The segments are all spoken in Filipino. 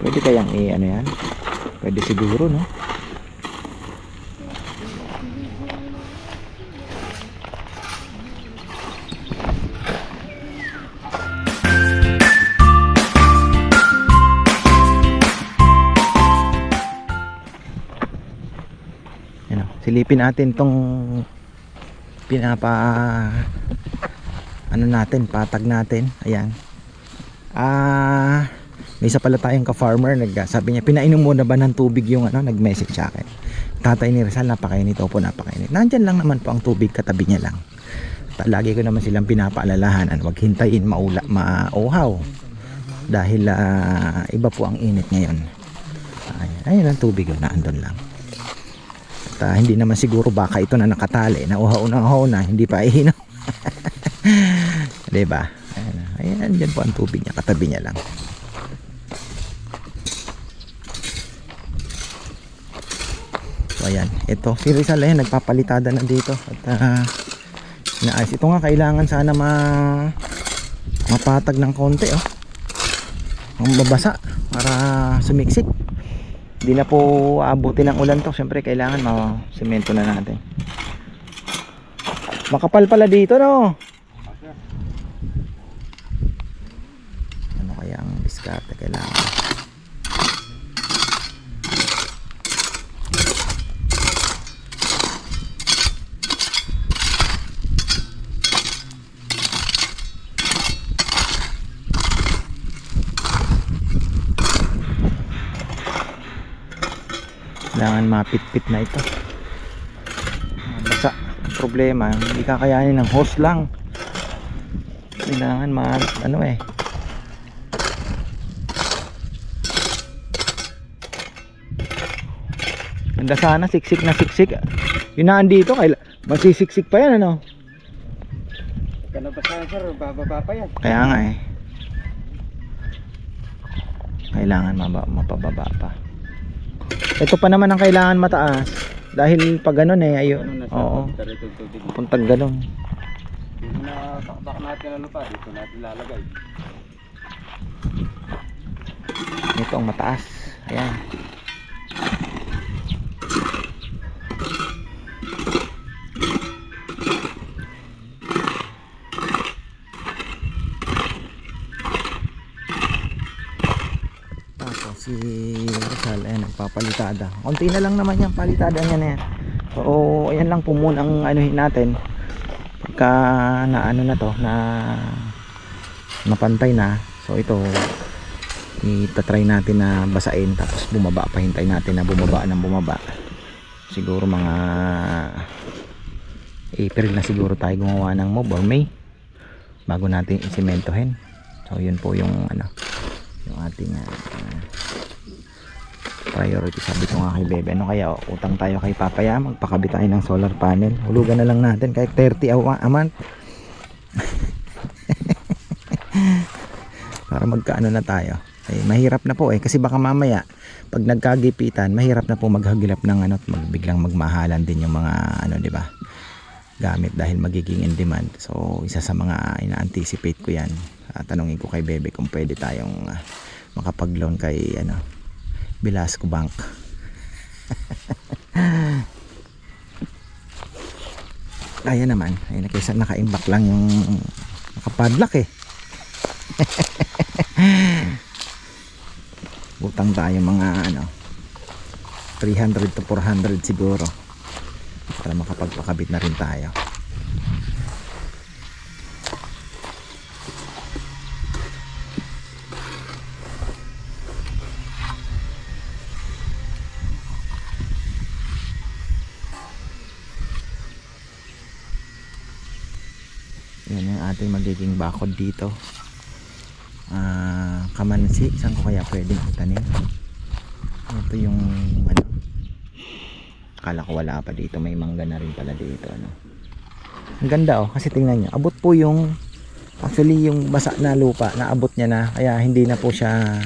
Pwede kayang ano yan? Pwede siguro, no? Yan, silipin natin tong ano natin, patag natin. Ayan. May isa pala tayong ka-farmer, sabi niya, pinainom mo na ba ng tubig yung ano, nag-message sa akin. Tatay ni Rizal, napakainit. Opo, napakainit. Nandyan lang naman po ang tubig, katabi niya lang. Lagi ko naman silang pinapaalalahanan, wag hintayin mauhaw. Dahil iba po ang init ngayon. Ayun ang tubig, naandun lang. At hindi naman siguro baka ito na nakatali, na uhaw na, hindi pa ihinom. Diba? Ayan, dyan po ang tubig niya, katabi niya lang. So ayan, ito si Rizal ayan, nagpapalitada na dito. At inaayos. Ito nga kailangan sana mapatag ng konti, oh. Ang babasa para sumiksik. Hindi na po aabutin ng ulan to. Siyempre kailangan semento na natin. Makapal pala dito, no? Ano kaya ang diskarte kailangan? Kailangan mapit-pit na ito. Basa. Ang problema, hindi kakayanin ng hose lang. Kailangan ano eh. Handa sana siksik na siksik. Yun na andito, masisiksik pa yan, ano? Kalabasan sir, bababa pa yan. Kaya nga eh. Kailangan mapababa pa. Ito pa naman ang kailangan mataas. Dahil pag ganun eh, ayun. Oo. Puntang ganun. Dito na takbak natin ano pa, dito natin lalagay. Ito ang mataas. Ayan. Si Rizal ayan, nagpapalitada. Konti na lang naman yung palitada niya na yan. So ayan lang po muna ang anuhin natin. Pagka na ano na to, na mapantay na. So ito itatry natin na basain, tapos bumaba, pahintay natin na bumaba ng bumaba. Siguro mga April na siguro tayo gumawa ng mob, or May, bago natin isimentohin. So yun po yung ano, yung ating priority. Sabi ko nga kay Bebe, ano kaya utang tayo kay Papaya, magpakabit tayo ng solar panel. Hulugan na lang natin kahit 30 a month. Para magkaano na tayo. Ay, mahirap na po eh, kasi baka mamaya pag nagkagipitan, mahirap na po maghagilap ng ano, biglang magmahalan din yung mga ano, di ba, gamit dahil magiging in demand. So isa sa mga ina-anticipate ko yan. Tanungin ko kay Bebe kung pwede tayong makapag-loan kay ano, Velasco Bank. Ayan naman, ayun, kaysa naka-imbak lang yung nakapadlock eh. Utang tayo mga ano, 300 to 400 siguro para makapagpakabit na rin tayo. Yan yung ating magiging bakod dito. Kamansi, saan ko kaya pwedeng itanim? Ito yung ano, akala ko wala pa dito, may mangga na rin pala dito, ano. Ang ganda oh, kasi tingnan nyo, abot po yung, actually yung basa na lupa, naabot niya na, kaya hindi na po siya,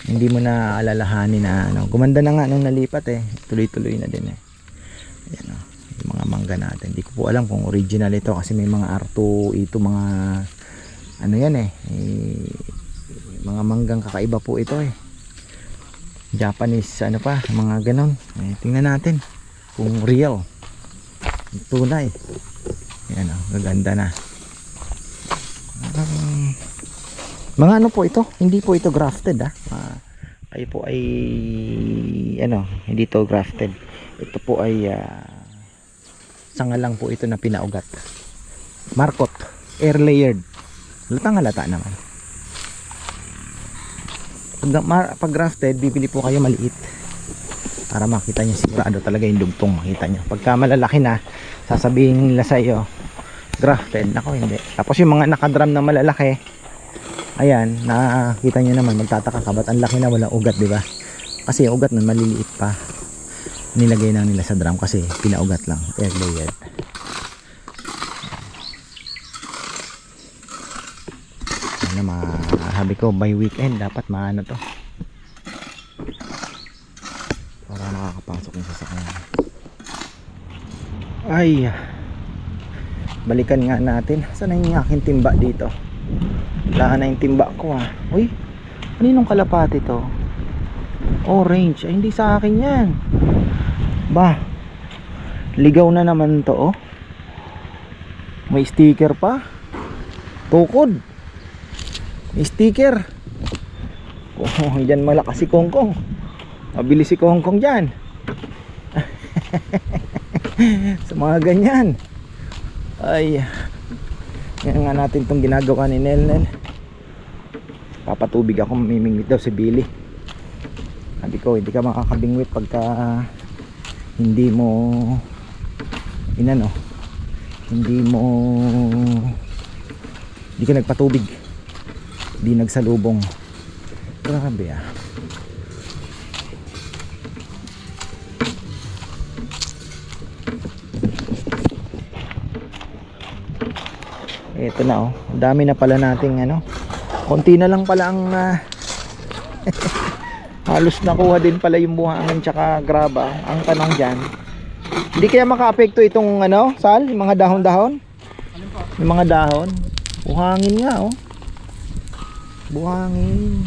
hindi mo na alalahanin na ano. Gumanda na nga nung nalipat eh, tuloy-tuloy na din eh. Ayan oh, yung mga mangga natin. Hindi ko po alam kung original ito kasi may mga R2 ito, mga ano yan eh, mga manggang kakaiba po ito eh. Japanese ano pa, mga ganon. Tingnan natin kung real, tunay. Yan o, gaganda na. Mga ano po ito, hindi po ito grafted kayo po ay ano, hindi to grafted. Ito po ay sanga lang po ito na pinaugat. Marcot, air layered. Halata naman. Pag grafted, bibili po kayo maliit para makita nyo sigurado talaga yung dugtong, makita nyo. Pagka malalaki na, sasabihin nila sa iyo grafted, nako hindi. Tapos yung mga nakadram na malalaki, ayan, nakita nyo naman, magtataka ka ba't ang laki na walang ugat, di ba? Kasi yung ugat nun maliliit pa, nilagay na nila sa drum kasi pinaugat lang, air layered. Sabi ko by weekend dapat maano to para nakakapasok yung sasakyan. Ay, balikan nga natin. Saan na yung aking timba dito? Wala na yung timba ko Uy, kaninong kalapati to? Orange. Ay, hindi sa akin yan. Ba, ligaw na naman to May sticker pa. Tukod. Sticker. Diyan malakas si Kongkong. Mabilis si Kongkong dyan. Sa mga ganyan. Ay, yan nga natin itong ginagawa ni Nelnel. Papatubig ako, mamimingwit daw si Billy. Sabi ko, hindi ka makakabingwit pagka hindi mo hindi ka nagpatubig, di nagsalubong. Grabe Ito na ang dami na pala nating konti na lang pala ang halos nakuha din pala yung buhangin tsaka graba. Ang tanong dyan, hindi kaya maka-apekto itong Sal, yung mga dahon-dahon? Yung mga dahon, buhangin nga buhangin.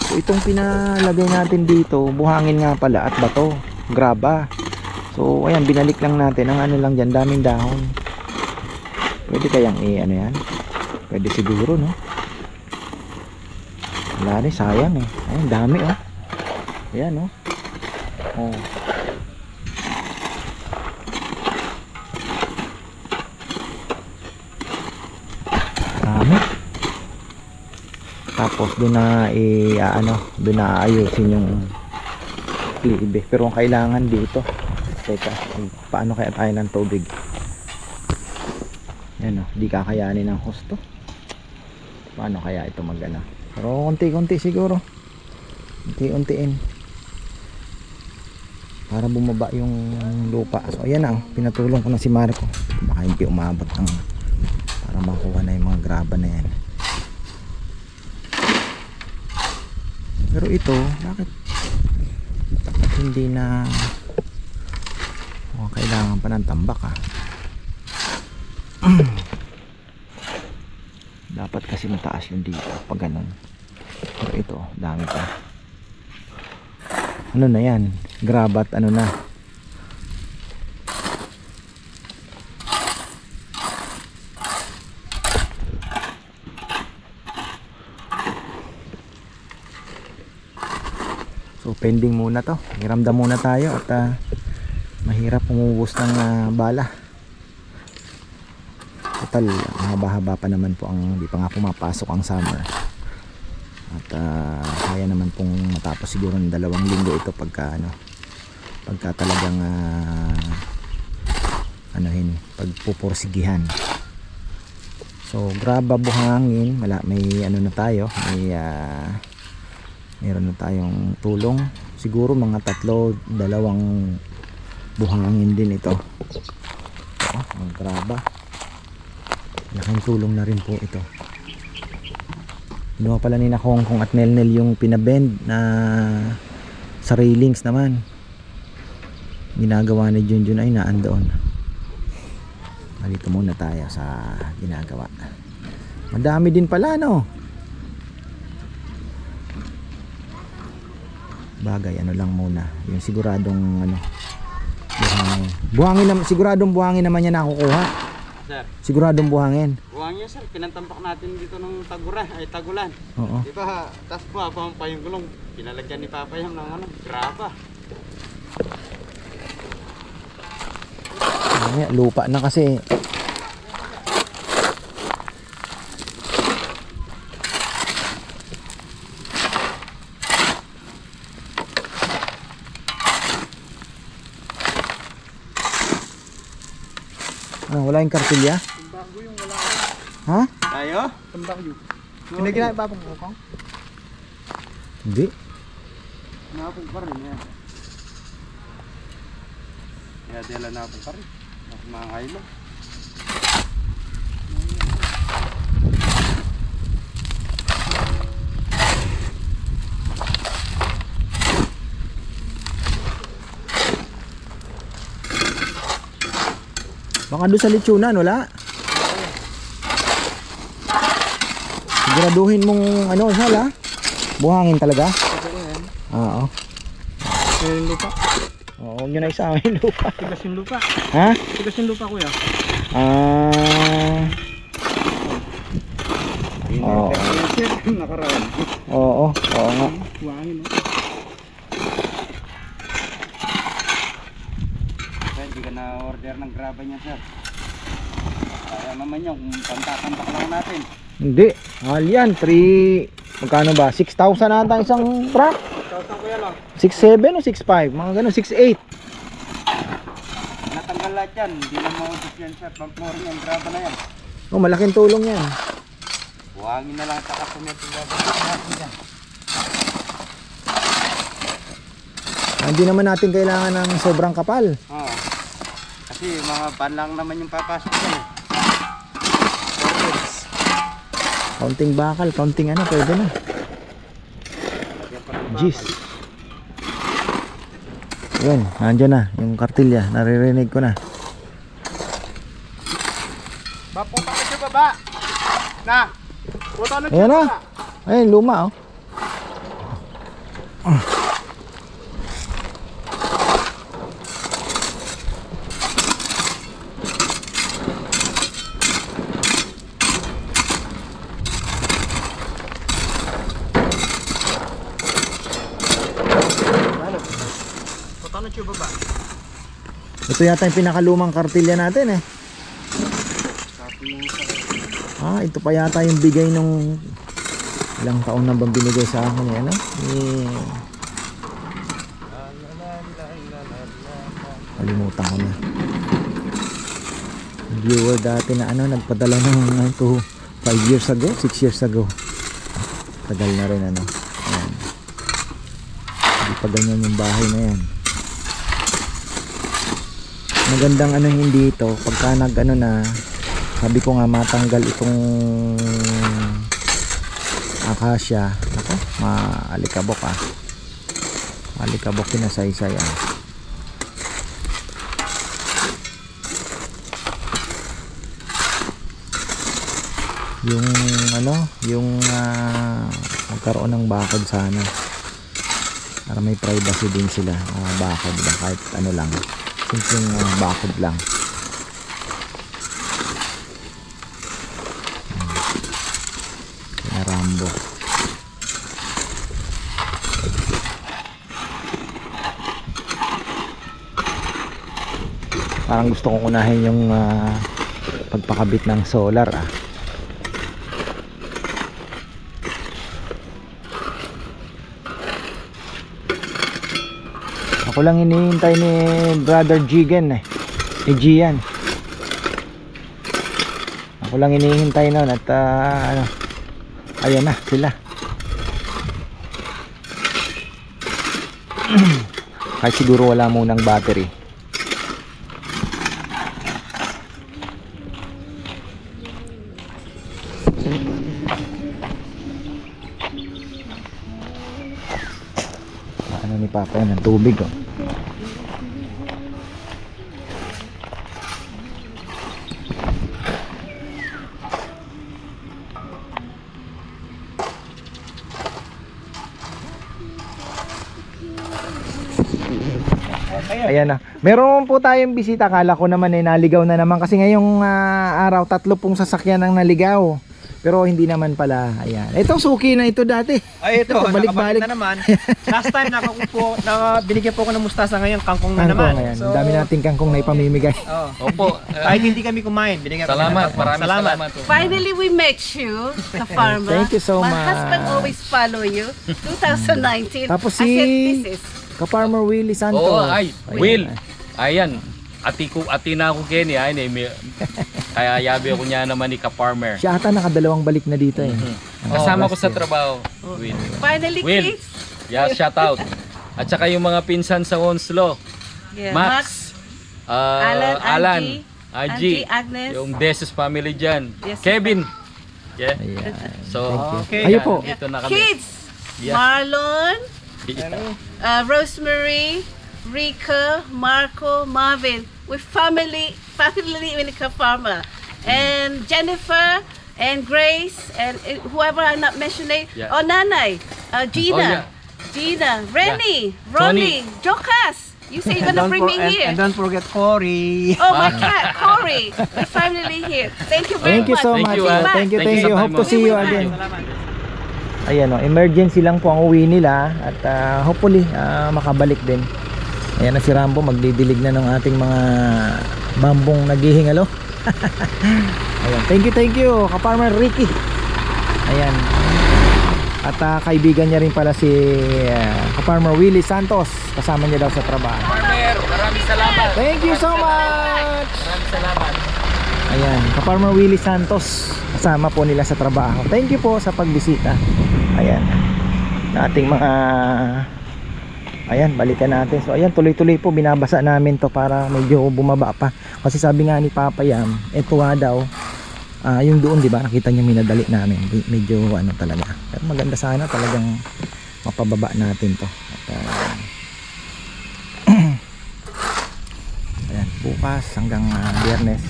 So itong pinalagay natin dito, buhangin nga pala at bato, graba. So ayan, binalik lang natin ang lang dyan, daming dahon. Pwede kayang yan? Pwede siguro wala rin, sayang ayun, dami ayan dami. Tapos doon na doon na ayusin yung klibe. Pero ang kailangan dito, teka, paano kaya tayo ng tubig? Yan di kakayanin ng husto. Paano kaya ito pero unti-unti siguro, unti-untiin para bumaba yung lupa. So ayan pinatulong ko na si Marco, baka hindi umabot para makuha na yung mga graba na yan. Pero ito, bakit hindi na kailangan pa ng tambak dapat kasi mataas yung dito pag ganun. Pero ito, dami pa. Na yan, grabat na. So pending muna to, hiramdam muna tayo at mahirap umubos ng bala. Total, mahaba-haba pa naman po di pa nga pumapasok ang summer. At kaya naman pong matapos siguro ng 2 linggo ito pagka talagang pagpupursigihan. So graba, buhangin, may na tayo, meron na tayong tulong. Siguro mga 2 buhangin din ito. Ang graba. Laking tulong na rin po ito. Ginawa pala ni Kongkong at Nelnel yung pinabend na sa railings naman. Ginagawa ni Junjun ay naandoon. Dito muna tayo sa ginagawa. Madami din pala Bagay, ano lang muna. Yung siguradong ano, buhangin. Buhangin naman, siguradong buhangin naman niya nakukuha. Sir, Siguradong buhangin. buwang yan sir, pinantampak natin dito ng tagulan. Oo. Diba, tapos pa yung gulong. Pinalagyan ni Papa Yam ng ano, graba. Mamaya, lupa na kasi. Ah, wala yung kartilya? Bago yung wala. Ha? Tayo? Tambakyo. Hindi Pinagina pa pong bukong. Hindi. Napong pa rin yan. Kaya dila napong pa rin. Mga kailo. Baka doon sa lechonan, wala? Siguraduhin mong ano, sala? Buhangin talaga? Oo. Yung lupa. Oo, huwag nyo na isama yung lupa. Tigas yung lupa. Ha? Tigas yung lupa kuya. Ah. Oo. Sir, nakaraan. Oo, oo nga. Buhangin no. Sir, hindi ka na-order ng graba niya sir. Kaya naman yun, kung pantakantak lang natin. Hindi. Mahal yan. 3... Magkano ba? 6,000 ata isang truck? Kausan kuya lang. 6,700 o 6,500? Mga ganun. 6,800. Natanggal lahat yan, hindi na maubos yan sir. Pamplorin yan, graba na yan. Oh, malaking tulong yan. Buhangin na lang at kasunod yung graba. Hindi naman natin kailangan ng sobrang kapal. Oo. Kasi mga pan lang naman yung papasok yan eh. Kaunting bakal, kaunting ano, pwede na. Lagyan pa ng Jeez. bakal. Yun, nandiyan na. Yung kartilya, naririnig ko na. Punta na siya baba. Na. Punta na siya Ayan na. baba. Ayun, luma oh. Punta na siya baba. Ito yata yung pinakalumang kartilya natin eh. Ah, ito pa yata yung bigay nung ilang taon na bang binigay sa akin eh, ano? Kalimutan ko na. Viewer dati na ano, nagpadala ng 5 years ago, 6 years ago. Tagal na rin ano. Ayan. Hindi pa ganyan yung bahay na yan. Magandang ano hindi ito pagka nag ano na, sabi ko nga matanggal itong akasya. Ako, maalikabok ah. Maalikabok pinasaysay ah. Yung ano, yung magkaroon ng bakod sana. Para may privacy din sila. Bakod ba kahit ano lang. Simpleng bakod lang. Rambo. Parang gusto kong unahin yung pagpakabit ng solar ah. Ako lang hinihintay ni Brother Jigen eh. Ni Gian. Ako lang hinihintay noon at ano, ayan na sila. Kahit siguro wala munang battery. Ano ni Papa yan, ng tubig oh. Ayan na. Meron po tayong bisita. Kala ko naman naligaw na naman. Kasi ngayong araw, 3 pong sasakyan ang naligaw. Pero hindi naman pala. Ayan. Itong suki na ito dati. Ay, ito, Balik-balik. nakabalik na naman. Last time, binigyan po ko ng mustasa, ngayon kangkong na naman. Ayan. Dami nating kangkong na ipamimigay. Opo. Kahit hindi kami kumain, binigyan Salamat, kami. maraming salamat. Finally, we met you, the farmer. Thank you so My much. husband always follow you. 2019. Tapos I said, si this is. Ka-Farmer Willie Santos. Oo, ay, Ayan. Will. Ayan. Ati na ako Kenny, ay, kaya yabi ako niya naman ni Ka-Farmer. Siya ata nakadalawang balik na dito eh. Kasama ko last sa year. trabaho, Will. Finally, Will. kids. Yeah, shout out. At saka yung mga pinsan sa Onslow, Yeah. Max, Alan, Alan, Angie, Angie, Agnes. yung Desus family dyan, Yes. Kevin. Yeah. Ayan. So, Okay. Ayo po. dito na kami. Kids. Yeah. Marlon, Yeah. Rosemary, Rika, Marco, Marvin. We're family in the farmer. And Jennifer and Grace and whoever I'm not mentioning. Yeah. Oh, Nanay, Oh, Gina, yeah. Gina, Rennie, Yeah. Ronnie, Jokas. You say you're gonna bring me here. And don't forget Cory. Oh, my cat, Corey. We're finally here. Thank you very Thank you much. so Thank much. you, ah. Thank you, Thank thank you you. sa Hope time to mo. see you again. Ayan o, emergency lang po ang uwi nila at hopefully makabalik din. Ayan na si Rambo, magdidilig na ng ating mga bambong naghihingalo. Ayan, thank you, Ka-Farmer Ricky. Ayan. At kaibigan niya rin pala si Ka-Farmer Willie Santos. Kasama niya daw sa trabaho. Farmer, maraming salamat. Thank you so much! Maraming salamat. Ayan, Ka-Farmer Willie Santos. Kasama po nila sa trabaho. Thank you po sa pagbisita. Ayan. Na ating mga... Ayan, balikan natin. So ayan, tuloy-tuloy po binabasa namin to para medyo bumaba pa. Kasi sabi nga ni Papa Yam, eto nga daw, yung doon, di ba? Nakita niyo minadali namin. Medyo ano talaga. Pero maganda sana talagang mapababa natin to. At, ayan, bukas hanggang Biyernes.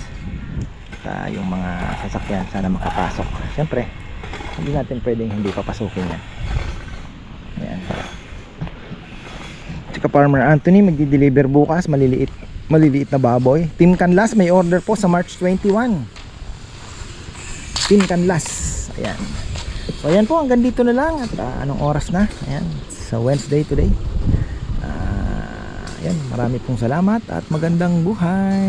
Yung mga sasakyan sana makapasok. Siyempre, hindi natin pwedeng hindi papasukin yan. Ayan. Tsaka Farmer Anthony magdi-deliver bukas maliliit na baboy. Team Canlas may order po sa March 21. Team Canlas. Ayan. So ayan po, hanggang dito na lang. At anong oras na? Ayan, sa Wednesday today. Ayan, marami pong salamat at magandang buhay.